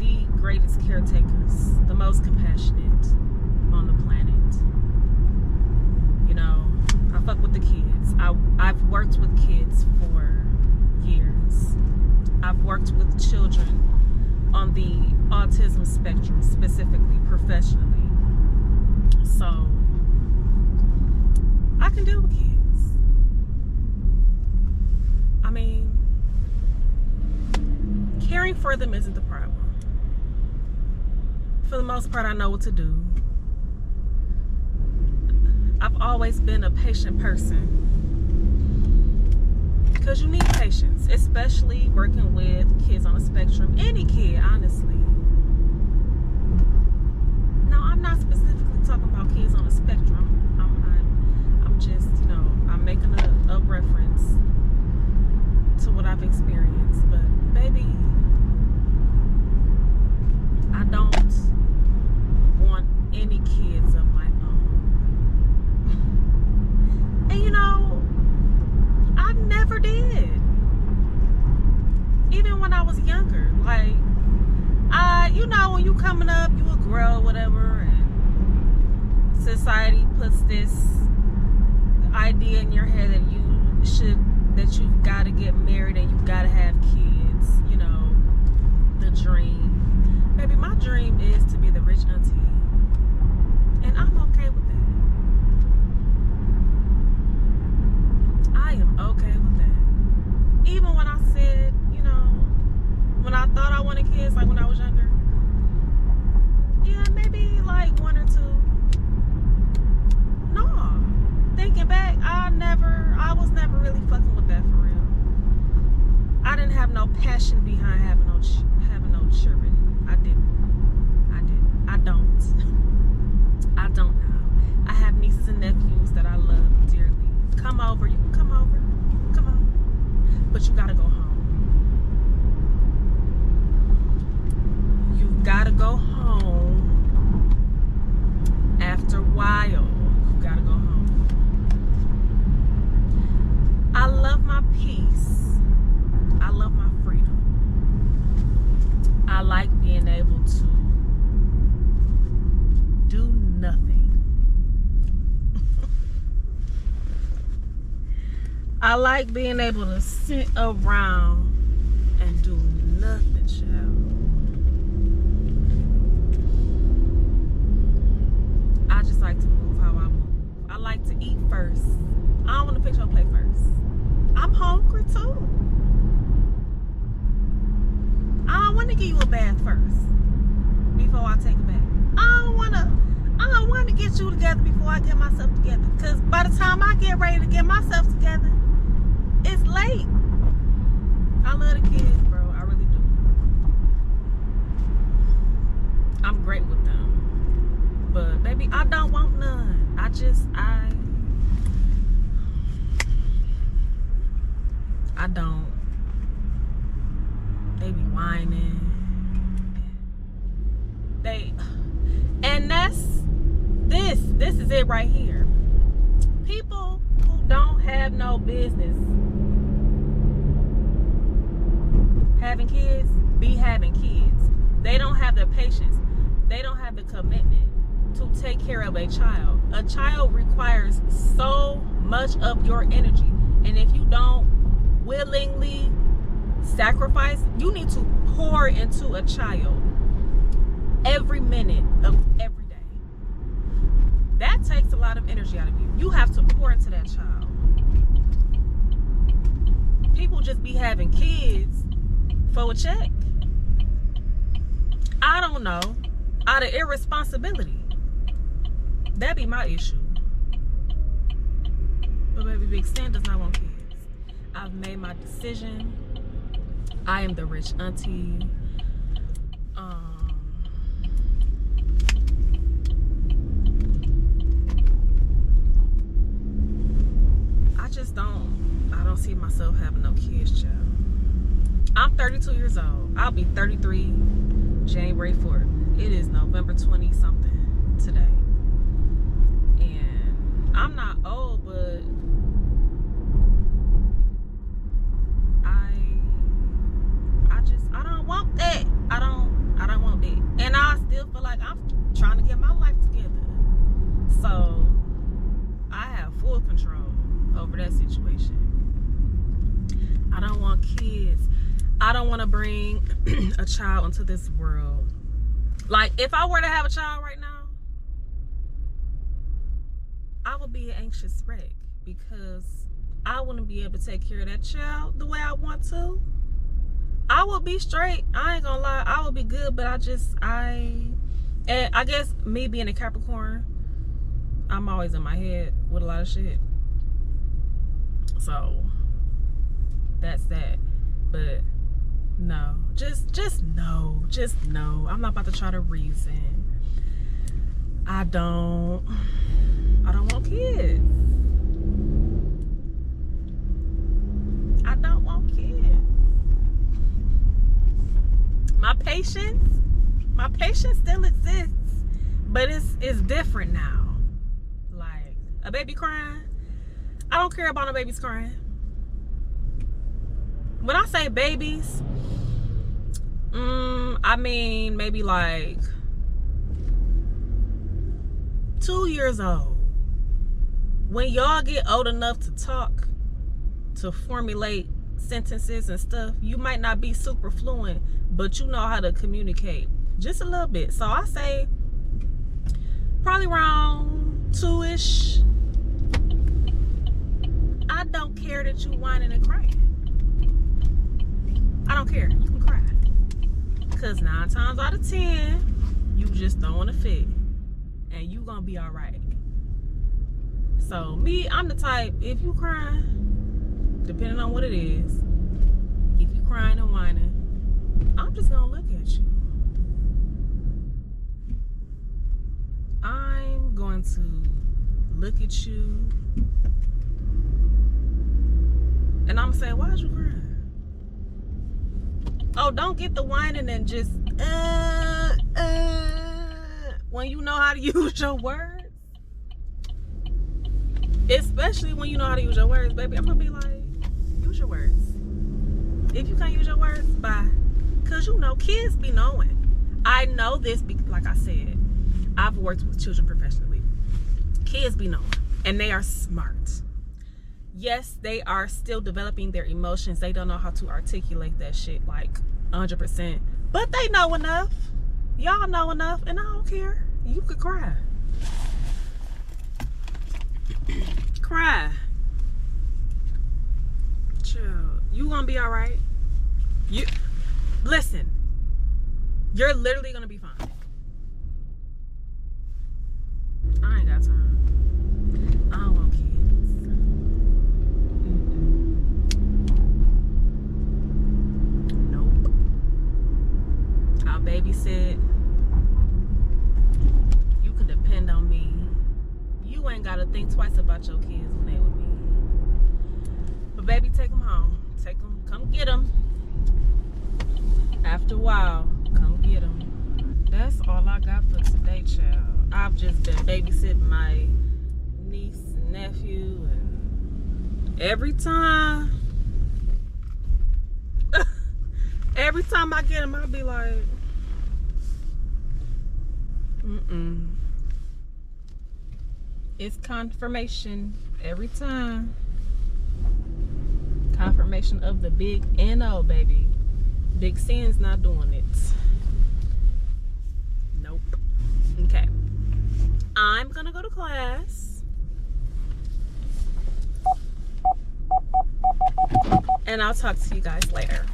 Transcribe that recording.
the greatest caretakers, the most compassionate on the planet. You know, I fuck with the kids. I've worked with kids for years. I've worked with children on the autism spectrum, specifically, professionally. So, I can deal with kids. I mean, caring for them isn't the problem. For the most part, I know what to do. I've always been a patient person. Because you need patience, especially working with kids on the spectrum. Any kid, honestly. No, I'm not specifically talking about kids on the spectrum. I'm just, you know, I'm making a reference to what I've experienced. But, baby, I don't want any kids of my own. And, you know, I never did. Even when I was younger. Like, you know, when you coming up, you will grow, whatever, and society puts this idea in your head that you've got to get married and you've got to have kids. You know, the dream. Baby, my dream is to be the rich auntie. And I'm okay with that. I am okay with that. Even when I said, you know, when I thought I wanted kids, like when I was younger, yeah, maybe like one or two. No. Thinking back, I was never really fucking with that for real. I didn't have no passion behind having no children. I don't now. I have nieces and nephews that I love dearly. Come over, you can come over. Come on. But you gotta go home. You've gotta go home. After a while, you gotta go home. I love my peace. I love my freedom. I like being able to do nothing. I like being able to sit around and do nothing, child. I just like to move how I move. I like to eat first. I don't want to fix your plate first. I'm hungry too. I don't want to give you a bath first before I take a bath. I don't want to get you together before I get myself together. Because by the time I get ready to get myself together, it's late. I love the kids, bro. I really do. I'm great with them. But, baby, I don't want none. I don't. They be whining. And this is it right here. People who don't have no business having kids, be having kids. They don't have the patience. They don't have the commitment to take care of a child. A child requires so much of your energy. And if you don't willingly sacrifice, you need to pour into a child every minute of every day. That takes a lot of energy out of you. You have to pour into that child. People just be having kids for a check. I don't know. Out of irresponsibility. That'd be my issue. But baby, Big Stan does not want kids. I've made my decision. I am the rich auntie. I don't see myself having no kids, child. I'm 32 years old. I'll be 33 January 4th. It is November 20 something today. And I'm not old, but I don't want that. I don't want bring a child into this world. Like, if I were to have a child right now, I would be an anxious wreck because I wouldn't be able to take care of that child the way I want to. I would be straight. I ain't gonna lie. I would be good, but and I guess me being a Capricorn, I'm always in my head with a lot of shit. So that's that. But no, just no. I'm not about to try to reason. I don't want kids. I don't want kids. My patience still exists, but it's different now. Like, a baby crying, I don't care about no babies crying. When I say babies, I mean maybe like 2 years old. When y'all get old enough to talk, to formulate sentences and stuff, you might not be super fluent, but you know how to communicate just a little bit. So I say probably around 2-ish. I don't care that you whining and crying. I don't care. You can cry. Because 9 times out of 10, you just throwing a fit. And you gonna be alright. So me, I'm the type, if you crying, depending on what it is, if you crying and whining, I'm just gonna look at you. I'm going to look at you and I'm gonna say, why'd you cry? Oh, don't get the whining and just when you know how to use your words. Especially when you know how to use your words, baby. I'm gonna be like, use your words. If you can't use your words, bye. Cause you know, kids be knowing. I know this like I said, I've worked with children professionally. Kids be knowing, and they are smart. Yes, they are still developing their emotions. They don't know how to articulate that shit like 100%, but they know enough. Y'all know enough, and I don't care. You could cry. Cry. Child, you gonna be all right. You listen. You're literally gonna be fine. I ain't got time. I don't want kids. Nope. I'll babysit. You can depend on me. You ain't gotta think twice about your kids when they with me. But baby, take them home. Take them. Come get them. After a while, come get them. That's all I got for today, child. I've just been babysitting my niece and nephew, and every time I get them, I'll be like, It's confirmation every time. Confirmation of the big N-O, baby. Big Sin's not doing it. Nope. Okay. I'm gonna go to class. And I'll talk to you guys later.